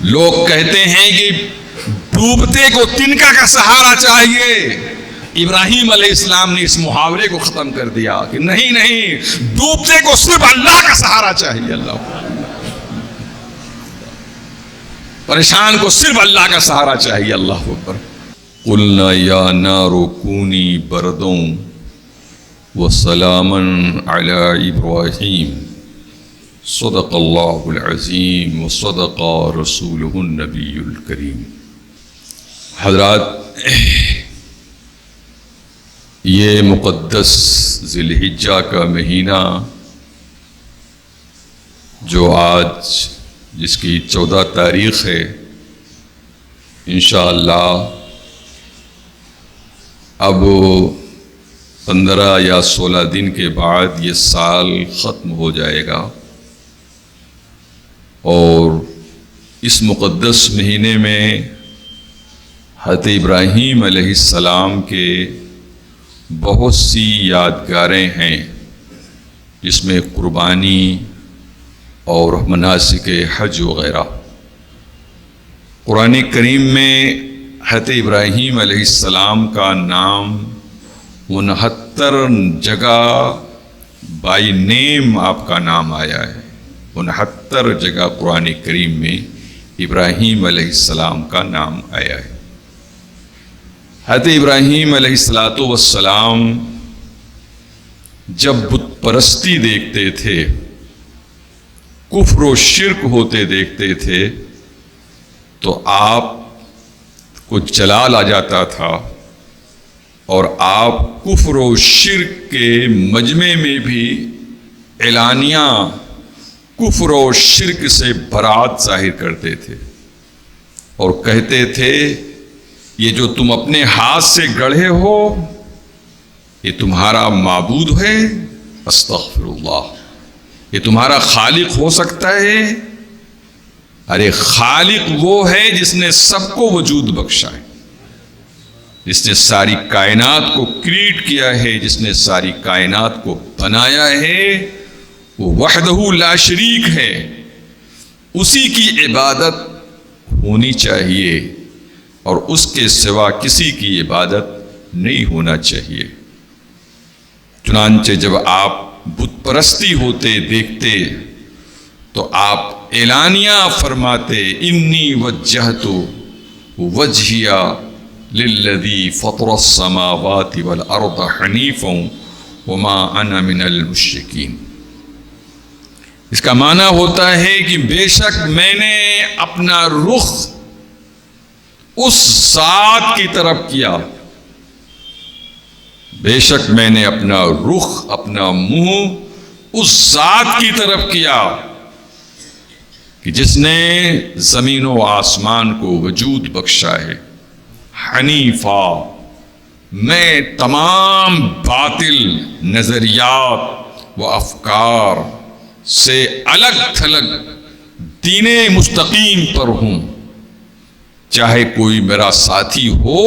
لوگ کہتے ہیں کہ ڈوبتے کو تنکا کا سہارا چاہیے. ابراہیم علیہ السلام نے اس محاورے کو ختم کر دیا کہ نہیں، ڈوبتے کو صرف اللہ کا سہارا چاہیے. اللہ پریشان کو صرف اللہ کا سہارا چاہیے. اللہ اکبر. قلنا یا نار کونی بردوں وسلاما علی ابراہیم صدق اللہ العظیم وصدق رسولہ النبی الکریم. حضرات، یہ مقدس ذی الحجہ کا مہینہ جو آج جس کی 14 تاریخ ہے، انشاءاللہ اب 15 یا 16 دن کے بعد یہ سال ختم ہو جائے گا. اور اس مقدس مہینے میں حضرت ابراہیم علیہ السلام کے بہت سی یادگاریں ہیں، جس میں قربانی اور مناسک حج وغیرہ. قرآن کریم میں حضرت ابراہیم علیہ السلام کا نام 69 جگہ بائی نیم آپ کا نام آیا ہے. 69 جگہ قرآن کریم میں ابراہیم علیہ السلام کا نام آیا ہے. حضرت ابراہیم علیہ السلام جب بت پرستی دیکھتے تھے، کفر و شرک ہوتے دیکھتے تھے، تو آپ کو جلال آ جاتا تھا اور آپ کفر و شرک کے مجمع میں بھی اعلانیہ کفر و شرک سے برات ظاہر کرتے تھے اور کہتے تھے یہ جو تم اپنے ہاتھ سے گڑھے ہو یہ تمہارا معبود ہے؟ استغفر اللہ. یہ تمہارا خالق ہو سکتا ہے؟ ارے خالق وہ ہے جس نے سب کو وجود بخشا ہے، جس نے ساری کائنات کو کریٹ کیا ہے، جس نے ساری کائنات کو بنایا ہے. وہ وحدہ لا شریک ہے. اسی کی عبادت ہونی چاہیے اور اس کے سوا کسی کی عبادت نہیں ہونا چاہیے. چنانچہ جب آپ بت پرستی ہوتے دیکھتے تو آپ اعلانیہ فرماتے انی وجہت وجہیا للذی فطر السماوات والارض حنیفا وما انا من المشرکین. اس کا معنی ہوتا ہے کہ بے شک میں نے اپنا رخ اس ذات کی طرف کیا، بے شک میں نے اپنا رخ، اپنا منہ اس ذات کی طرف کیا کہ جس نے زمین و آسمان کو وجود بخشا ہے. حنیفا، میں تمام باطل نظریات و افکار سے الگ تھلگ دین مستقیم پر ہوں. چاہے کوئی میرا ساتھی ہو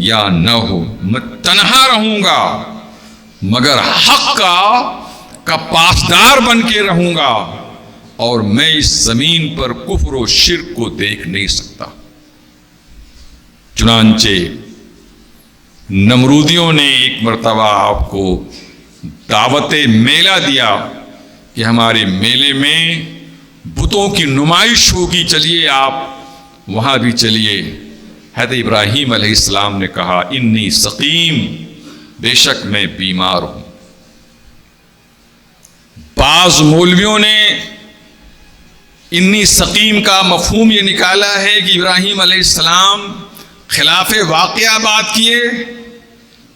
یا نہ ہو، میں تنہا رہوں گا مگر حق کا پاسدار بن کے رہوں گا. اور میں اس زمین پر کفر و شرک کو دیکھ نہیں سکتا. چنانچہ نمرودیوں نے ایک مرتبہ آپ کو دعوت میلہ دیا کہ ہمارے میلے میں بتوں کی نمائش ہوگی، چلیے آپ وہاں بھی چلیے. حضرت ابراہیم علیہ السلام نے کہا انی سقیم، بے شک میں بیمار ہوں. بعض مولویوں نے انی سقیم کا مفہوم یہ نکالا ہے کہ ابراہیم علیہ السلام خلاف واقعہ بات کیے،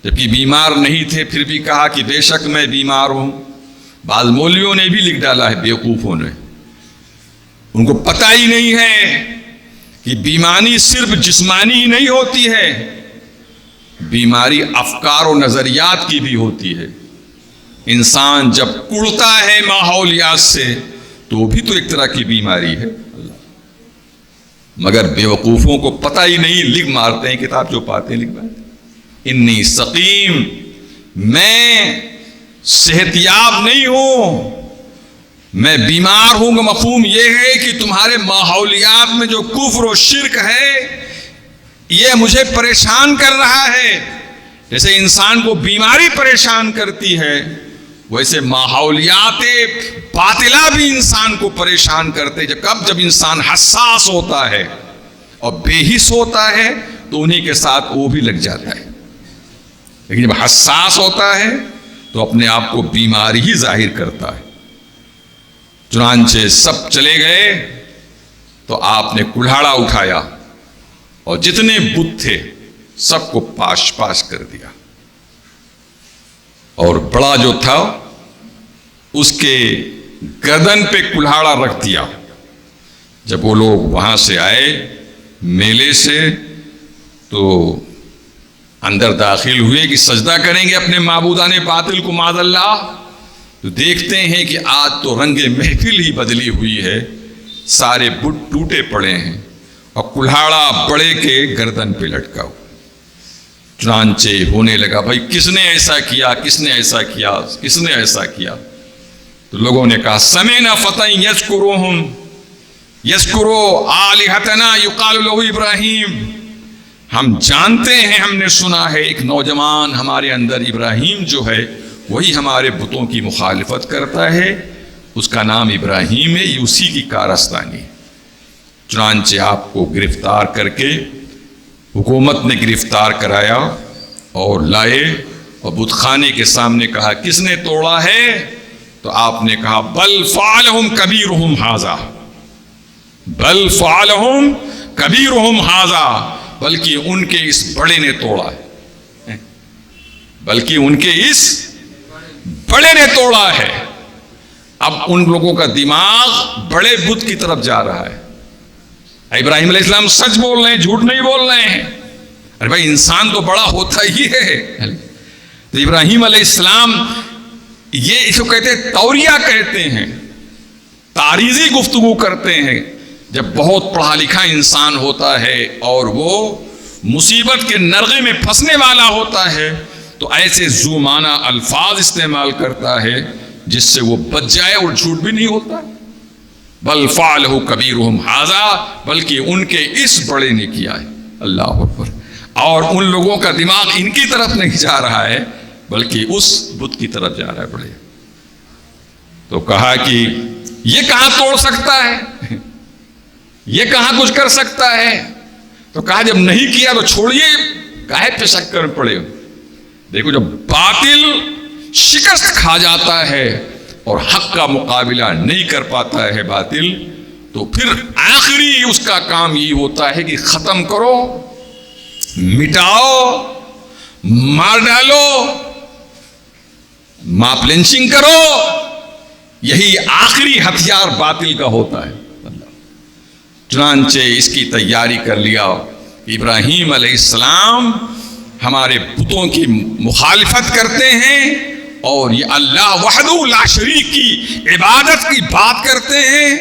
جبکہ بیمار نہیں تھے پھر بھی کہا کہ بے شک میں بیمار ہوں. بعض مولویوں نے بھی لکھ ڈالا ہے، بیوقوفوں نے، ان کو پتہ ہی نہیں ہے کہ بیماری صرف جسمانی ہی نہیں ہوتی ہے، بیماری افکار و نظریات کی بھی ہوتی ہے. انسان جب کڑتا ہے ماحولیات سے تو وہ بھی تو ایک طرح کی بیماری ہے. مگر بیوقوفوں کو پتہ ہی نہیں، لکھ مارتے ہیں، کتاب جو پاتے ہیں لکھ مارتے ہیں انی سقیم، میں صحت یاب نہیں ہوں. میں بیمار ہوں کا مفہوم یہ ہے کہ تمہارے ماحولیات میں جو کفر و شرک ہے یہ مجھے پریشان کر رہا ہے. جیسے انسان کو بیماری پریشان کرتی ہے ویسے ماحولیات باطلہ بھی انسان کو پریشان کرتے. جب انسان حساس ہوتا ہے اور بے حس ہوتا ہے تو انہی کے ساتھ وہ بھی لگ جاتا ہے. لیکن جب حساس ہوتا ہے تو اپنے آپ کو بیماری ہی ظاہر کرتا ہے. چنانچہ سب چلے گئے تو آپ نے کلہاڑا اٹھایا اور جتنے بت تھے سب کو پاش پاش کر دیا اور بڑا جو تھا اس کے گردن پہ کلہاڑا رکھ دیا. جب وہ لوگ وہاں سے آئے میلے سے تو اندر داخل ہوئے کہ سجدہ کریں گے اپنے معبودان باطل کو معاذ اللہ، تو دیکھتے ہیں کہ آج تو رنگ محفل ہی بدلی ہوئی ہے. سارے بت ٹوٹے پڑے ہیں اور کلہاڑا بڑے کے گردن پہ لٹکا ہوا. چنانچہ ہونے لگا بھائی کس نے ایسا کیا، کس نے ایسا کیا، کس نے ایسا کیا؟ تو لوگوں نے کہا سمعنا فتى یذکروا آلہتنا یقال لہ ابراہیم. ہم جانتے ہیں، ہم نے سنا ہے ایک نوجوان ہمارے اندر ابراہیم جو ہے وہی ہمارے بتوں کی مخالفت کرتا ہے، اس کا نام ابراہیم ہے، یہ اسی کی کارستانی. چنانچہ آپ کو گرفتار کر کے حکومت نے گرفتار کرایا اور لائے اور بت خانے کے سامنے کہا کس نے توڑا ہے؟ تو آپ نے کہا بل فعلہم کبیرہم ھذا، بل فعلہم کبیرہم ھذا، بلکہ ان کے اس بڑے نے توڑا ہے، بلکہ ان کے اس بڑے نے توڑا ہے. اب ان لوگوں کا دماغ بڑے بت کی طرف جا رہا ہے. ابراہیم علیہ السلام سچ بول رہے ہیں، جھوٹ نہیں بول رہے ہیں. ارے بھائی انسان تو بڑا ہوتا ہی ہے. تو ابراہیم علیہ السلام یہ اس کو کہتے ہیں توریہ کہتے ہیں، تعریضی گفتگو کرتے ہیں. جب بہت پڑھا لکھا انسان ہوتا ہے اور وہ مصیبت کے نرغے میں پھنسنے والا ہوتا ہے تو ایسے ذو معنی الفاظ استعمال کرتا ہے جس سے وہ بچ جائے اور جھوٹ بھی نہیں ہوتا. بل فعلہ کبیرہم ھذا، بلکہ ان کے اس بڑے نے کیا ہے. اللہ اکبر. اور ان لوگوں کا دماغ ان کی طرف نہیں جا رہا ہے بلکہ اس بت کی طرف جا رہا ہے بڑے. تو کہا کہ یہ کہاں توڑ سکتا ہے، یہ کہاں کچھ کر سکتا ہے؟ تو کہا جب نہیں کیا تو چھوڑیے، کاہے پہ شک کر پڑے. دیکھو جب باطل شکست کھا جاتا ہے اور حق کا مقابلہ نہیں کر پاتا ہے باطل، تو پھر آخری اس کا کام یہ ہوتا ہے کہ ختم کرو، مٹاؤ، مار ڈالو، ماپ لنچنگ کرو. یہی آخری ہتھیار باطل کا ہوتا ہے. چنانچہ اس کی تیاری کر لیا. ابراہیم علیہ السلام ہمارے بتوں کی مخالفت کرتے ہیں اور یہ اللہ وحدہ لا شریک کی عبادت کی بات کرتے ہیں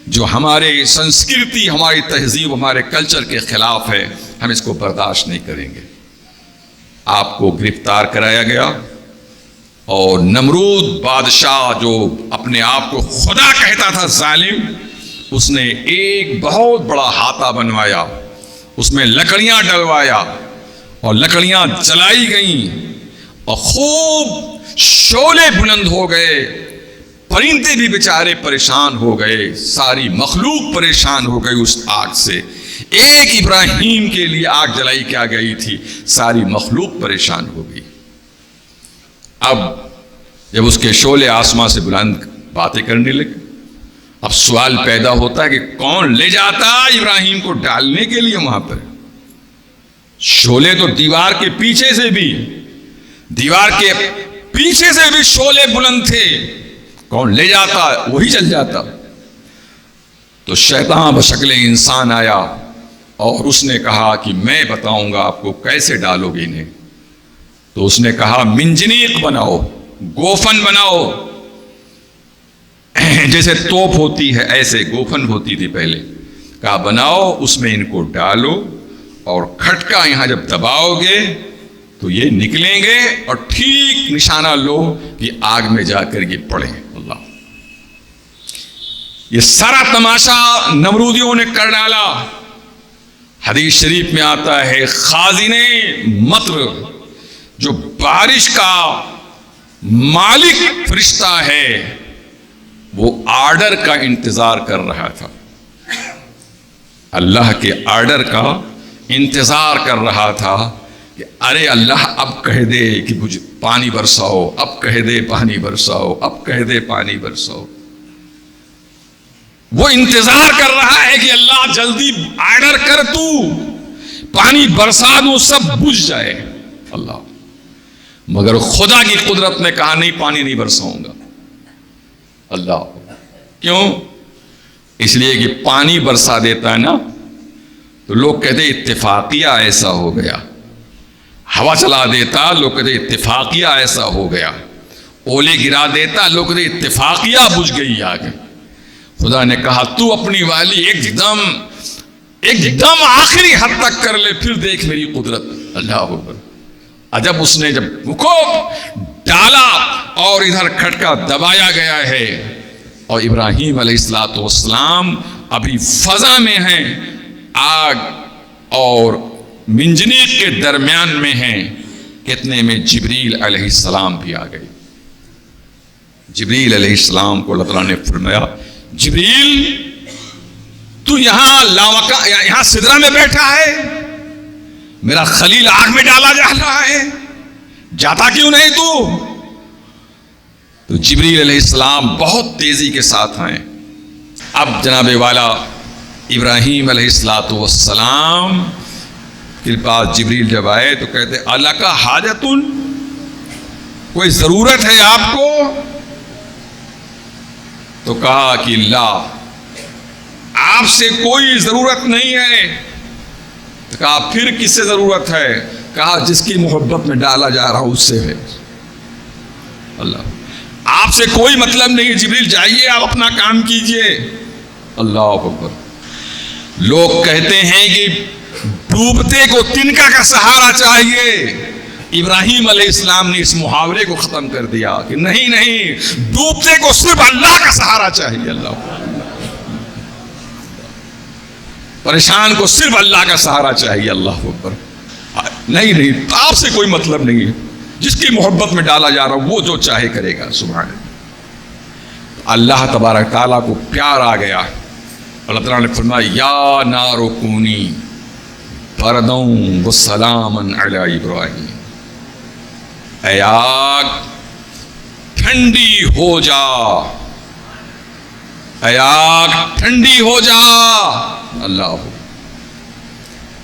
جو ہمارے سنسکرتی، ہماری تہذیب، ہمارے کلچر کے خلاف ہے. ہم اس کو برداشت نہیں کریں گے. آپ کو گرفتار کرایا گیا اور نمرود بادشاہ جو اپنے آپ کو خدا کہتا تھا ظالم، اس نے ایک بہت بڑا ہاتھا بنوایا، اس میں لکڑیاں ڈلوایا اور لکڑیاں جلائی گئیں اور خوب شعلے بلند ہو گئے. پرندے بھی بیچارے پریشان ہو گئے، ساری مخلوق پریشان ہو گئی اس آگ سے. ایک ابراہیم کے لیے آگ جلائی کیا گئی تھی، ساری مخلوق پریشان ہو گئی. اب جب اس کے شعلے آسمان سے بلند باتیں کرنے لگے، اب سوال پیدا ہوتا ہے کہ کون لے جاتا ابراہیم کو ڈالنے کے لیے وہاں پر؟ شعلے تو دیوار کے پیچھے سے بھی شعلے بلند تھے. کون لے جاتا؟ وہی چل جاتا. تو شیطان بشکل انسان آیا اور اس نے کہا کہ میں بتاؤں گا آپ کو کیسے ڈالو گے انہیں. تو اس نے کہا منجنیق بناؤ، گوفن بناؤ، جیسے توپ ہوتی ہے ایسے گوفن ہوتی تھی پہلے. کہا بناؤ، اس میں ان کو ڈالو اور کھٹکا یہاں جب دباؤ گے تو یہ نکلیں گے اور ٹھیک نشانہ لو کہ آگ میں جا کر یہ پڑیں. اللہ یہ سارا تماشا نمرودیوں نے کر ڈالا. حدیث شریف میں آتا ہے خازن مطر جو بارش کا مالک فرشتہ ہے وہ آرڈر کا انتظار کر رہا تھا، اللہ کے آرڈر کا انتظار کر رہا تھا کہ ارے اللہ اب کہہ دے کہ مجھے پانی برساؤ، اب کہہ دے پانی برساؤ، اب کہہ دے پانی برساؤ. وہ انتظار کر رہا ہے کہ اللہ جلدی آرڈر کر، تو پانی برسا دو، سب بجھ جائے. اللہ مگر خدا کی قدرت نے کہا نہیں، پانی نہیں برساؤں گا. اللہ کیوں؟ اس لیے کہ پانی برسا دیتا ہے نا تو لوگ کہتے اتفاقیہ ایسا ہو گیا. ہوا چلا دیتا لوگ کہتے اتفاقیہ ایسا ہو گیا. اولے گرا دیتا لوگ کہتے اتفاقیہ بجھ گئی آگے. خدا نے کہا تو اپنی والی ایک دم آخری حد تک کر لے، پھر دیکھ میری قدرت. اللہ اکبر. جب اس نے جب کو ڈالا اور ادھر کھٹکا دبایا گیا ہے اور ابراہیم علیہ السلام ابھی فضا میں ہیں، آگ اور منجنیق کے درمیان میں ہیں، کتنے میں جبریل علیہ السلام بھی آ گئے. جبریل علیہ السلام کو اللہ تعالیٰ نے فرمایا جبریل تو یہاں سدرہ میں بیٹھا ہے، میرا خلیل آگ میں ڈالا جا رہا ہے، جاتا کیوں نہیں تو جبریل علیہ السلام بہت تیزی کے ساتھ آئے. اب جناب والا ابراہیم علیہ السلام کے پاس جبریل جب آئے تو کہتے اللہ کا حاجتن، کوئی ضرورت ہے آپ کو؟ تو کہا کہ لا، آپ سے کوئی ضرورت نہیں ہے. تو کہا پھر کس سے ضرورت ہے؟ کہا جس کی محبت میں ڈالا جا رہا اس سے ہے. اللہ آپ سے کوئی مطلب نہیں، جبریل جائیے آپ اپنا کام کیجئے. اللہ اکبر. لوگ کہتے ہیں کہ ڈوبتے کو تنکا کا سہارا چاہیے. ابراہیم علیہ السلام نے اس محاورے کو ختم کر دیا کہ نہیں، ڈوبتے کو صرف اللہ کا سہارا چاہیے. اللہ پریشان کو صرف اللہ کا سہارا چاہیے. اللہ اکبر. نہیں آپ سے کوئی مطلب نہیں ہے، جس کی محبت میں ڈالا جا رہا وہ جو چاہے کرے گا. سبحان اللہ. اللہ تبارک تعالیٰ کو پیار آ گیا. اللہ تعالیٰ نے فرمایا یا نار کونی برداً وسلاما علی ابراہیم، اے آگ ٹھنڈی ہو جا، اے آگ ٹھنڈی ہو جا. اللہ.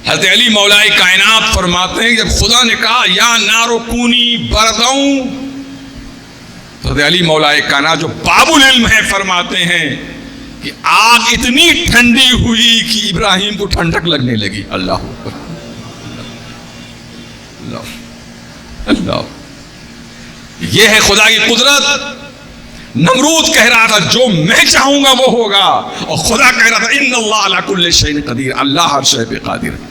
حضرت علی مولا کائنات فرماتے ہیں جب خدا نے کہا یا نارو کونی برداؤں، حضرت علی مولا کائنات جو باب العلم ہے فرماتے ہیں کہ آگ اتنی ٹھنڈی ہوئی کہ ابراہیم کو ٹھنڈک لگنے لگی. اللہ اللہ اللہ. یہ ہے خدا کی قدرت. نمرود کہہ رہا تھا جو میں چاہوں گا وہ ہوگا، اور خدا کہہ رہا تھا ان اللہ علی کل شیء قدیر، اللہ ہر شے پہ قادر ہے.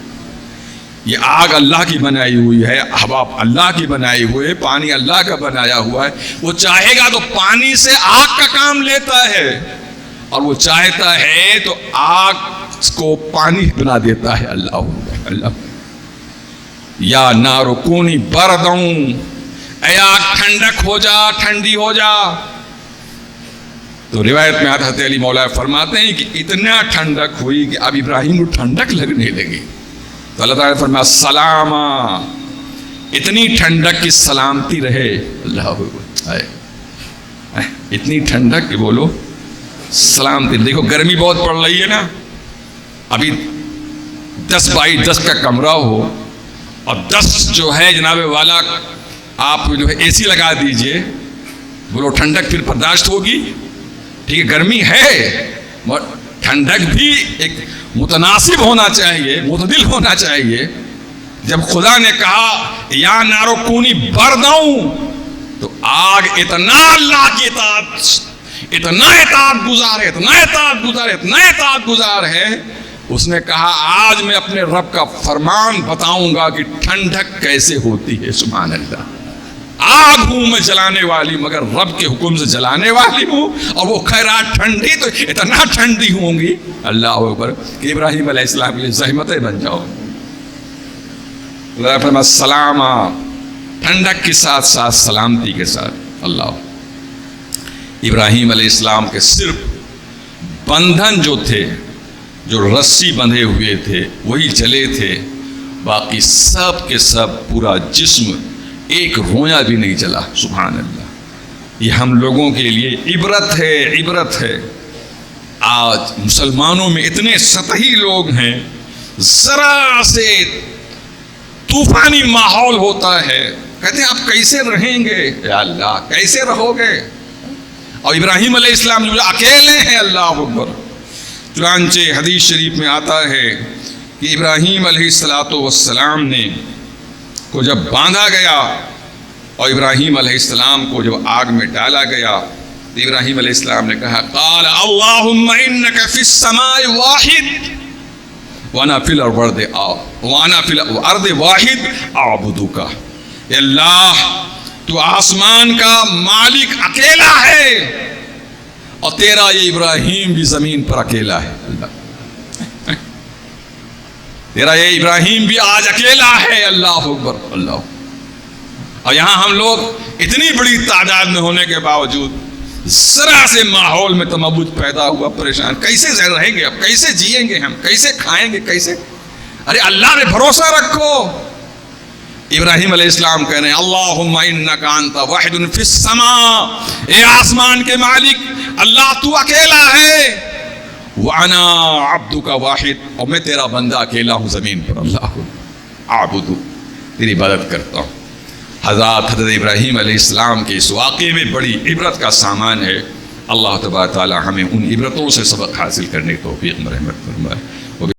یہ آگ اللہ کی بنائی ہوئی ہے، ہوا اللہ کی بنائی ہوئی ہے، پانی اللہ کا بنایا ہوا ہے. وہ چاہے گا تو پانی سے آگ کا کام لیتا ہے، اور وہ چاہتا ہے تو آگ کو پانی بنا دیتا ہے. اللہ اللہ. یا نار کونی برداً، اے آگ ٹھنڈک ہو جا، ٹھنڈی ہو جا. تو روایت میں آتا حضرت علی مولا فرماتے ہیں کہ اتنا ٹھنڈک ہوئی کہ اب ابراہیم کو ٹھنڈک لگنے لگی. تو اللہ تعالیٰ نے فرمایا سلاما، اتنی ٹھنڈک کی سلامتی رہے. اللہ اتنی ٹھنڈک کہ بولو سلامتی. دیکھو گرمی بہت پڑ رہی ہے نا، ابھی 10x10 کا کمرہ ہو اور 10 جو ہے جناب والا آپ جو ہے اے سی لگا دیجئے، بولو ٹھنڈک پھر برداشت ہوگی؟ ٹھیک ہے گرمی ہے، ٹھنڈک بھی ایک متناسب ہونا چاہیے، معتدل ہونا چاہیے. جب خدا نے کہا یا نارو کونی برداؤں تو آگ اتنا اللہ کی اطاعت، اتنا اطاعت گزار ہے، اتنا اطاعت گزار ہے، اتنا اطاعت گزار ہے. اس نے کہا آج میں اپنے رب کا فرمان بتاؤں گا کہ ٹھنڈک کیسے ہوتی ہے. سبحان اللہ. آگ ہوں میں جلانے والی، مگر رب کے حکم سے جلانے والی ہوں، اور وہ خیرات ٹھنڈی تو اتنا ٹھنڈی ہوں گی اللہ اکبر کہ ابراہیم علیہ السلام کے لیے زحمتیں بن جاؤ. السلام، ٹھنڈک کے ساتھ ساتھ سلامتی کے ساتھ. اللہ، ابراہیم علیہ السلام کے صرف بندھن جو تھے، جو رسی بندھے ہوئے تھے وہی جلے تھے، باقی سب کے سب پورا جسم ایک رویا بھی نہیں جلا. سبحان اللہ. یہ ہم لوگوں کے لیے عبرت ہے، عبرت ہے. آج مسلمانوں میں اتنے سطحی لوگ ہیں، ذرا سے طوفانی ماحول ہوتا ہے کہتے ہیں آپ کیسے رہیں گے؟ یا اللہ کیسے رہو گے؟ اور ابراہیم علیہ السلام جو اکیلے ہیں، اللہ اکبر. چنانچہ حدیث شریف میں آتا ہے کہ ابراہیم علیہ السلام نے کو جب باندھا گیا اور ابراہیم علیہ السلام کو جب آگ میں ڈالا گیا تو ابراہیم علیہ السلام نے کہا قال اللہم انک فی السماء واحد وانا فی الارض واحد اعبدک. اے اللہ تو آسمان کا مالک اکیلا ہے اور تیرا یہ ابراہیم بھی زمین پر اکیلا ہے. اللہ، تیرا یہ ابراہیم بھی آج اکیلا ہے. اللہ اکبر. اللہ. اور یہاں ہم لوگ اتنی بڑی تعداد میں ہونے کے باوجود ذرا سے ماحول میں تمبج پیدا ہوا، پریشان کیسے رہیں گے، اب کیسے جئیں گے، ہم کیسے کھائیں گے، کیسے؟ ارے اللہ نے بھروسہ رکھو. ابراہیم علیہ السلام کہہ رہے ہیں اللہم انک انت واحد فی السماء، اے آسمان کے مالک اللہ تو اکیلا ہے، وانا عبدک واحد، اور میں تیرا بندہ اکیلا ہوں زمین پر. اللہ اعبدو، تیری عبادت کرتا ہوں. حضرت ابراہیم علیہ السلام کے اس واقعے میں بڑی عبرت کا سامان ہے. اللہ تبارک تعالی ہمیں ان عبرتوں سے سبق حاصل کرنے کی توفیق مرحمت فرمائے.